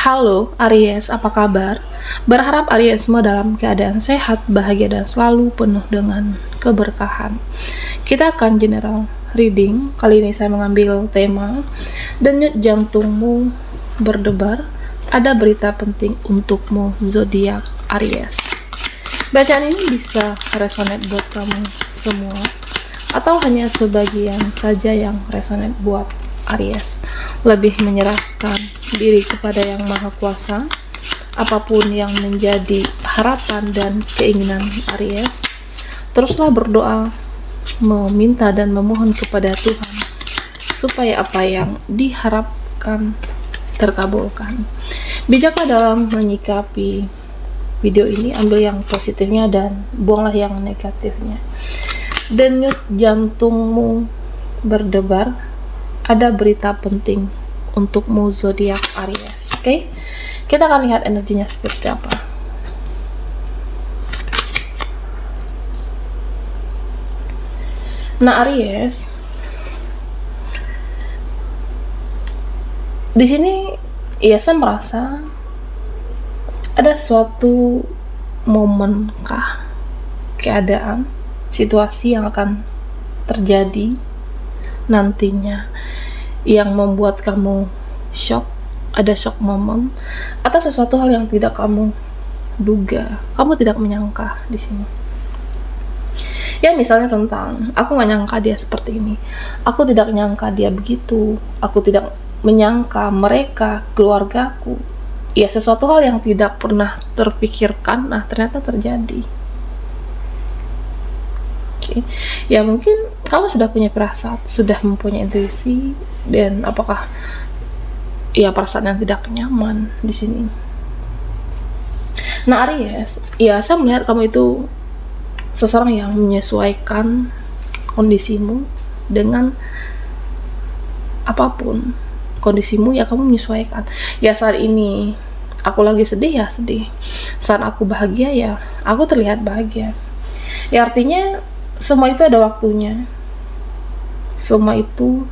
Halo Aries, apa kabar? Berharap Aries semua dalam keadaan sehat, bahagia, dan selalu penuh dengan keberkahan. Kita akan general reading. Kali ini saya mengambil tema denyut jantungmu berdebar. Ada berita penting untukmu, zodiak Aries. Bacaan ini bisa resonate buat kamu semua, atau hanya sebagian saja yang resonate buat Aries. Lebih menyerahkan diri kepada Yang Maha Kuasa. Apapun yang menjadi harapan dan keinginan Aries, teruslah berdoa, meminta dan memohon kepada Tuhan supaya apa yang diharapkan terkabulkan. Bijaklah dalam menyikapi video ini, ambil yang positifnya dan buanglah yang negatifnya. Denyut jantungmu berdebar, ada berita penting untukmu, zodiak Aries. Oke, kita akan lihat energinya seperti apa. Nah, Aries, di sini saya merasa ada suatu momen kah, keadaan, situasi yang akan terjadi nantinya yang membuat kamu shock, ada shock moment, atau sesuatu hal yang tidak kamu duga, kamu tidak menyangka di sini. Ya, misalnya tentang, aku gak nyangka dia seperti ini, aku tidak nyangka dia begitu, aku tidak menyangka mereka, keluargaku. Ya, sesuatu hal yang tidak pernah terpikirkan, nah ternyata terjadi. Ya, mungkin kamu sudah punya perasaan, sudah mempunyai intuisi, dan apakah ya perasaan yang tidak nyaman di sini. Nah, Aries, ya saya melihat kamu itu seseorang yang menyesuaikan kondisimu dengan apapun kondisimu, ya kamu menyesuaikan. Ya, saat ini aku lagi sedih, ya sedih. Saat aku bahagia, ya aku terlihat bahagia. Ya, artinya semua itu ada waktunya. Semua itu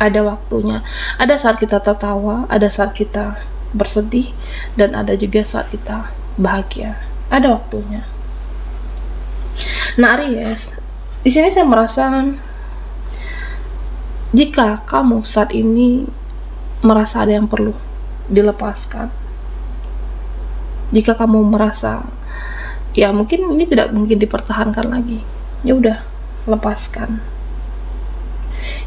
ada waktunya. Ada saat kita tertawa, ada saat kita bersedih, dan ada juga saat kita bahagia. Ada waktunya. Nah, Aries, di sini saya merasa jika kamu saat ini merasa ada yang perlu dilepaskan, jika kamu merasa ya mungkin ini tidak mungkin dipertahankan lagi, ya udah, lepaskan.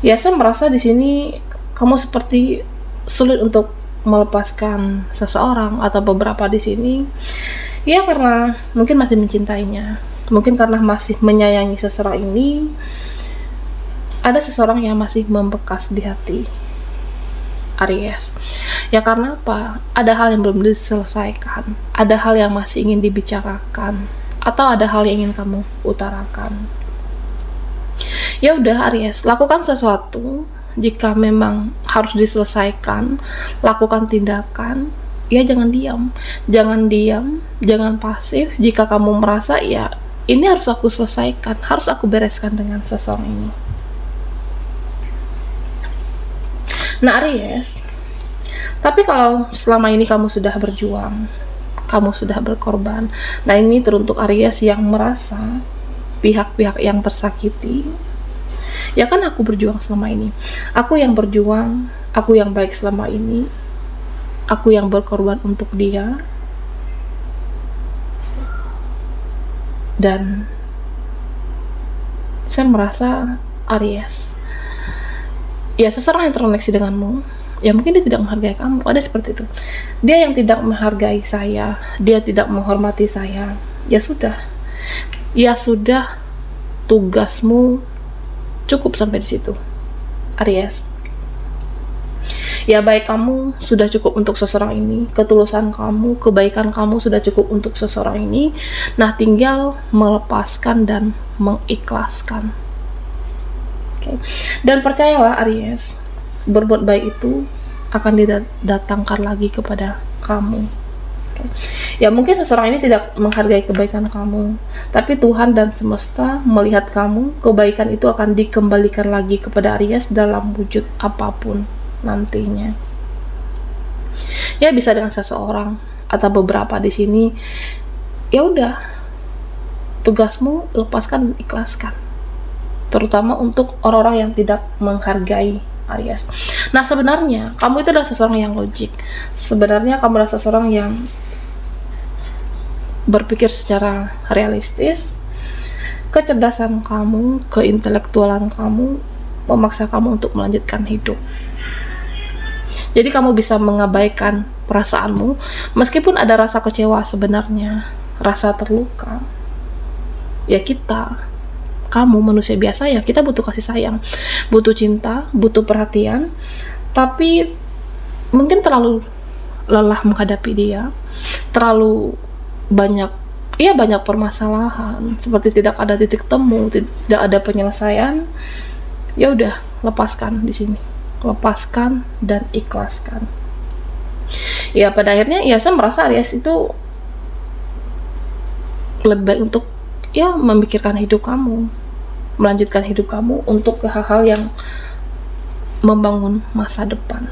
Ya, saya merasa di sini kamu seperti sulit untuk melepaskan seseorang atau beberapa di sini. Ya, karena mungkin masih mencintainya, mungkin karena masih menyayangi seseorang ini. Ada seseorang yang masih membekas di hati Aries. Ya, karena apa? Ada hal yang belum diselesaikan, ada hal yang masih ingin dibicarakan, atau ada hal yang ingin kamu utarakan. Ya udah, Aries, lakukan sesuatu. Jika memang harus diselesaikan, lakukan tindakan. Ya, jangan diam, jangan pasif. Jika kamu merasa ya ini harus aku selesaikan, harus aku bereskan dengan seseorang ini. Nah, Aries, tapi kalau selama ini kamu sudah berjuang, kamu sudah berkorban, nah ini teruntuk Aries yang merasa pihak-pihak yang tersakiti. Ya kan, aku berjuang selama ini, aku yang berjuang, aku yang baik selama ini, aku yang berkorban untuk dia, dan saya merasa Aries, ya seseorang yang terkoneksi denganmu, ya mungkin dia tidak menghargai kamu. Ada seperti itu, dia yang tidak menghargai saya, dia tidak menghormati saya. Ya sudah, tugasmu cukup sampai di situ, Aries. Ya, baik kamu sudah cukup untuk seseorang ini, ketulusan kamu, kebaikan kamu sudah cukup untuk seseorang ini. Nah, tinggal melepaskan dan mengikhlaskan. Oke. Dan percayalah, Aries, berbuat baik itu akan didatangkan lagi kepada kamu. Ya, mungkin seseorang ini tidak menghargai kebaikan kamu, tapi Tuhan dan semesta melihat kamu, kebaikan itu akan dikembalikan lagi kepada Aries dalam wujud apapun nantinya. Ya bisa dengan seseorang atau beberapa di sini. Ya udah, tugasmu lepaskan dan ikhlaskan. Terutama untuk orang-orang yang tidak menghargai Aries. Nah, sebenarnya kamu itu adalah seseorang yang logik. Sebenarnya kamu adalah seseorang yang berpikir secara realistis. Kecerdasan kamu, keintelektualan kamu memaksa kamu untuk melanjutkan hidup. Jadi kamu bisa mengabaikan perasaanmu meskipun ada rasa kecewa sebenarnya, rasa terluka. Ya kamu manusia biasa ya, kita butuh kasih sayang, butuh cinta, butuh perhatian, tapi mungkin terlalu lelah menghadapi dia, terlalu banyak permasalahan, seperti tidak ada titik temu, tidak ada penyelesaian. Ya udah, lepaskan di sini, lepaskan dan ikhlaskan. Ya pada akhirnya ya saya merasa Aries itu lebih baik untuk ya memikirkan hidup kamu, melanjutkan hidup kamu untuk ke hal-hal yang membangun masa depan.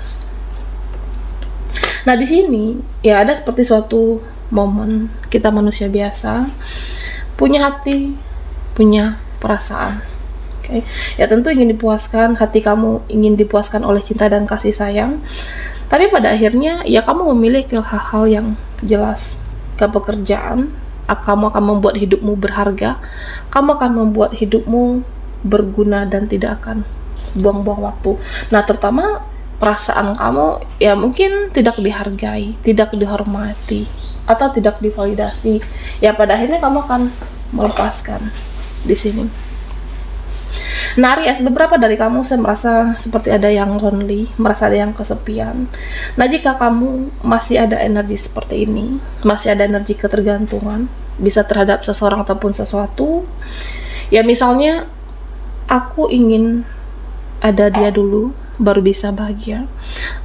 Nah di sini ya ada seperti suatu momen kita manusia biasa punya hati, punya perasaan. Okay. Ya tentu ingin dipuaskan, hati kamu ingin dipuaskan oleh cinta dan kasih sayang. Tapi pada akhirnya ya kamu memilih ke hal-hal yang jelas, ke pekerjaan. Kamu akan membuat hidupmu berharga, kamu akan membuat hidupmu berguna dan tidak akan buang-buang waktu. Nah terutama perasaan kamu ya mungkin tidak dihargai, tidak dihormati, atau tidak divalidasi. Ya pada akhirnya kamu akan melepaskan di sini. Nah Aries, beberapa dari kamu saya merasa seperti ada yang lonely, merasa ada yang kesepian. Nah jika kamu masih ada energi seperti ini, masih ada energi ketergantungan, bisa terhadap seseorang ataupun sesuatu, ya misalnya aku ingin ada dia dulu baru bisa bahagia,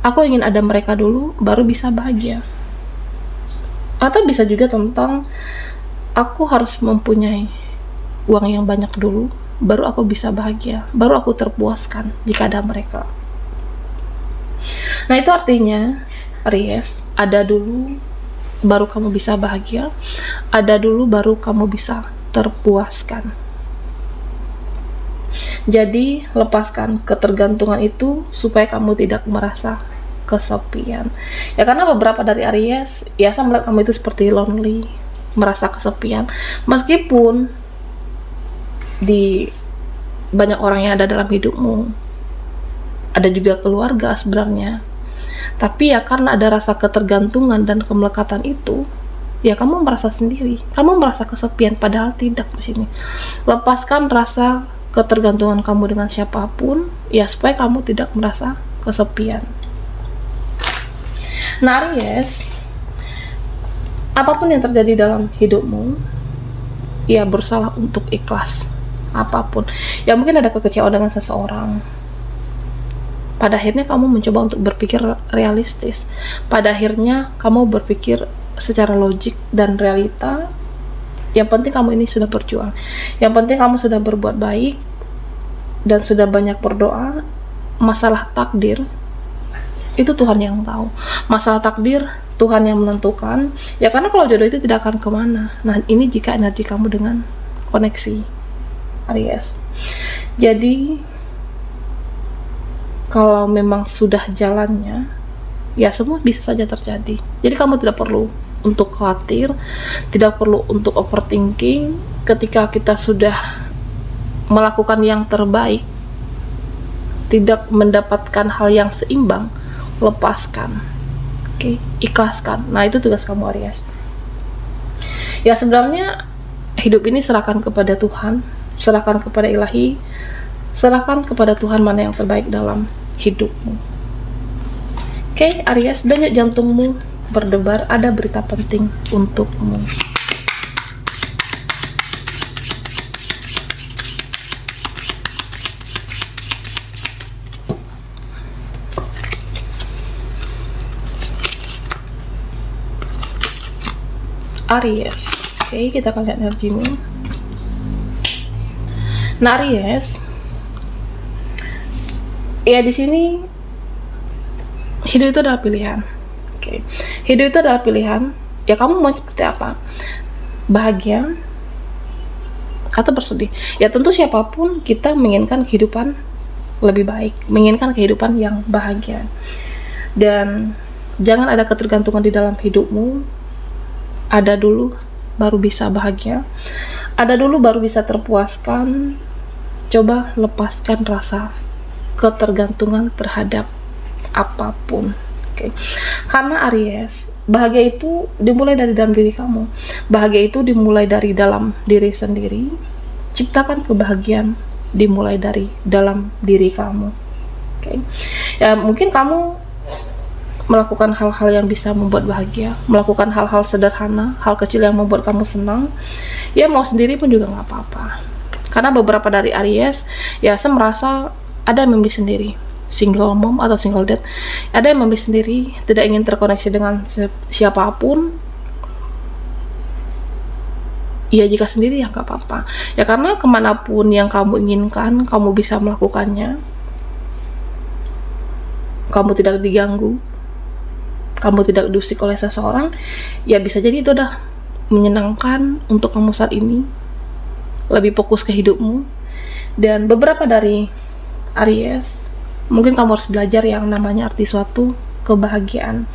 aku ingin ada mereka dulu baru bisa bahagia. Atau bisa juga tentang aku harus mempunyai uang yang banyak dulu baru aku bisa bahagia, baru aku terpuaskan jika ada mereka. Nah itu artinya Aries, ada dulu baru kamu bisa bahagia, ada dulu baru kamu bisa terpuaskan. Jadi lepaskan ketergantungan itu supaya kamu tidak merasa kesepian. Ya karena beberapa dari Aries ya saya melihat kamu itu seperti lonely, merasa kesepian, meskipun di banyak orang yang ada dalam hidupmu, ada juga keluarga sebenarnya, tapi ya karena ada rasa ketergantungan dan kemelekatan itu, ya kamu merasa sendiri, kamu merasa kesepian, padahal tidak di sini. Lepaskan rasa ketergantungan kamu dengan siapapun, ya supaya kamu tidak merasa kesepian. Nah Aries, apapun yang terjadi dalam hidupmu, ya berusaha untuk ikhlas. Apapun ya, mungkin ada kekecewaan dengan seseorang, pada akhirnya kamu mencoba untuk berpikir realistis, pada akhirnya kamu berpikir secara logik dan realita. Yang penting kamu ini sudah berjuang, yang penting kamu sudah berbuat baik dan sudah banyak berdoa. Masalah takdir itu Tuhan yang tahu, masalah takdir Tuhan yang menentukan ya, karena kalau jodoh itu tidak akan kemana. Nah ini jika energi kamu dengan koneksi Aries. Jadi kalau memang sudah jalannya, ya semua bisa saja terjadi. Jadi kamu tidak perlu untuk khawatir, tidak perlu untuk overthinking. Ketika kita sudah melakukan yang terbaik, tidak mendapatkan hal yang seimbang, lepaskan. Oke, ikhlaskan. Nah itu tugas kamu Aries. Ya sebenarnya hidup ini serahkan kepada Tuhan, serahkan kepada ilahi, serahkan kepada Tuhan mana yang terbaik dalam hidupmu. Oke, Aries, denyut jantungmu berdebar, ada berita penting untukmu. Aries, oke, kita akan lihat energimu. Nah Aries, ya di sini hidup itu adalah pilihan. Oke. Hidup itu adalah pilihan. Ya kamu mau seperti apa? Bahagia atau bersedih? Ya tentu siapapun kita menginginkan kehidupan lebih baik, menginginkan kehidupan yang bahagia. Dan jangan ada ketergantungan di dalam hidupmu. Ada dulu baru bisa bahagia. Ada dulu baru bisa terpuaskan. Coba lepaskan rasa ketergantungan terhadap apapun. Oke. Karena Aries, bahagia itu dimulai dari dalam diri kamu. Bahagia itu dimulai dari dalam diri sendiri. Ciptakan kebahagiaan dimulai dari dalam diri kamu. Oke. Ya mungkin kamu melakukan hal-hal yang bisa membuat bahagia, melakukan hal-hal sederhana, hal kecil yang membuat kamu senang. Ya mau sendiri pun juga nggak apa-apa. Karena beberapa dari Aries, ya saya merasa ada yang memilih sendiri, single mom atau single dad, ada yang memilih sendiri, tidak ingin terkoneksi dengan siapapun. Ya jika sendiri ya nggak apa-apa. Ya karena kemanapun yang kamu inginkan, kamu bisa melakukannya. Kamu tidak diganggu, kamu tidak diusik oleh seseorang. Ya bisa jadi itu udah menyenangkan untuk kamu saat ini, lebih fokus ke hidupmu. Dan beberapa dari Aries, mungkin kamu harus belajar yang namanya arti suatu kebahagiaan.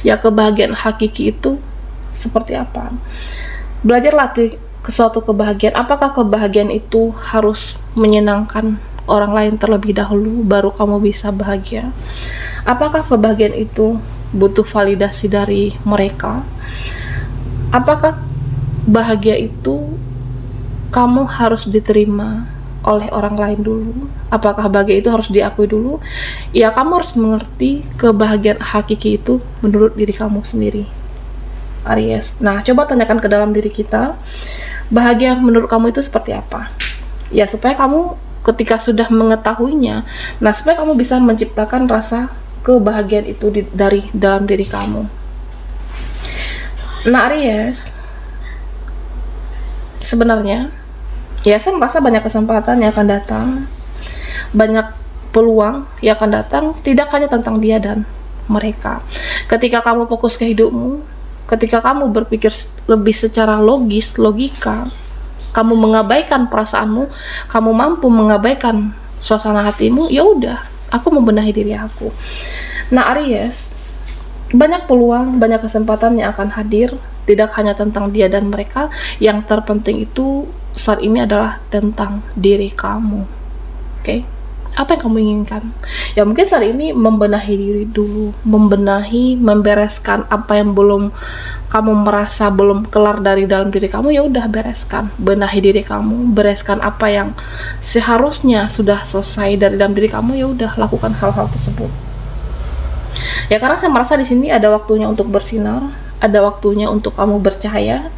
Ya kebahagiaan hakiki itu seperti apa? Belajar latih ke suatu kebahagiaan. Apakah kebahagiaan itu harus menyenangkan orang lain terlebih dahulu baru kamu bisa bahagia? Apakah kebahagiaan itu butuh validasi dari mereka? Apakah bahagia itu kamu harus diterima oleh orang lain dulu? Apakah bahagia itu harus diakui dulu? Ya kamu harus mengerti kebahagiaan hakiki itu menurut diri kamu sendiri, Aries. Nah coba tanyakan ke dalam diri kita, bahagia menurut kamu itu seperti apa? Ya supaya kamu ketika sudah mengetahuinya, nah supaya kamu bisa menciptakan rasa kebahagiaan itu dari dalam diri kamu. Nah Aries, sebenarnya ya saya merasa banyak kesempatan yang akan datang, banyak peluang yang akan datang, tidak hanya tentang dia dan mereka. Ketika kamu fokus ke hidupmu, ketika kamu berpikir lebih secara logis, logika, kamu mengabaikan perasaanmu, kamu mampu mengabaikan suasana hatimu, ya udah, aku membenahi diri aku. Nah Aries, banyak peluang, banyak kesempatan yang akan hadir, tidak hanya tentang dia dan mereka. Yang terpenting itu saat ini adalah tentang diri kamu. Oke? Apa yang kamu inginkan? Ya mungkin saat ini membenahi diri dulu, membenahi, membereskan apa yang belum kamu merasa belum kelar dari dalam diri kamu. Ya udah bereskan, benahi diri kamu, bereskan apa yang seharusnya sudah selesai dari dalam diri kamu. Ya udah lakukan hal-hal tersebut. Ya karena saya merasa di sini ada waktunya untuk bersinar, ada waktunya untuk kamu bercahaya,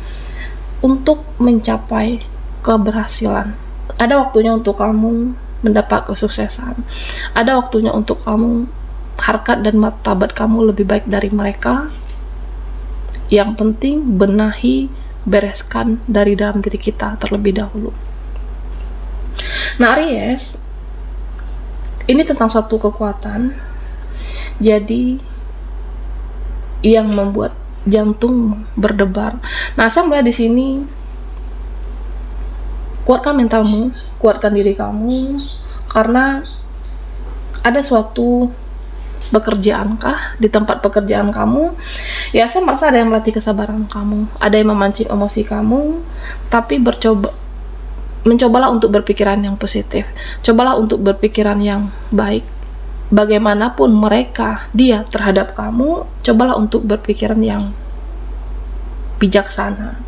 untuk mencapai keberhasilan. Ada waktunya untuk kamu mendapat kesuksesan. Ada waktunya untuk kamu harkat dan martabat kamu lebih baik dari mereka. Yang penting benahi, bereskan dari dalam diri kita terlebih dahulu. Nah Aries, ini tentang suatu kekuatan. Jadi yang membuat jantung berdebar. Nah saya melihat di sini, kuatkan mentalmu, kuatkan diri kamu, karena ada suatu pekerjaankah di tempat pekerjaan kamu. Ya saya merasa ada yang melatih kesabaran kamu, ada yang memancing emosi kamu, tapi mencobalah untuk berpikiran yang positif, cobalah untuk berpikiran yang baik. Bagaimanapun mereka, dia terhadap kamu, cobalah untuk berpikiran yang bijaksana.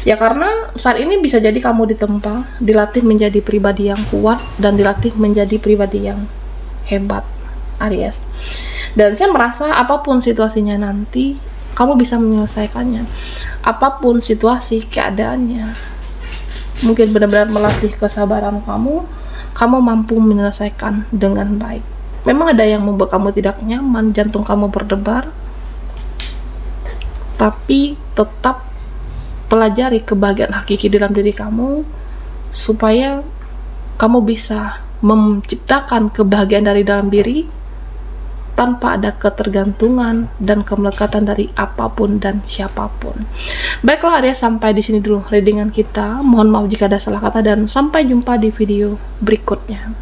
Ya karena saat ini bisa jadi kamu ditempa, dilatih menjadi pribadi yang kuat, dan dilatih menjadi pribadi yang hebat, Aries. Dan saya merasa apapun situasinya nanti, kamu bisa menyelesaikannya. Apapun situasi, keadaannya, mungkin benar-benar melatih kesabaran kamu, kamu mampu menyelesaikan dengan baik. Memang ada yang membuat kamu tidak nyaman, jantung kamu berdebar, tapi tetap pelajari kebahagiaan hakiki dalam diri kamu, supaya kamu bisa menciptakan kebahagiaan dari dalam diri tanpa ada ketergantungan dan kemelekatan dari apapun dan siapapun. Baiklah Arya, sampai di sini dulu readingan kita. Mohon maaf jika ada salah kata dan sampai jumpa di video berikutnya.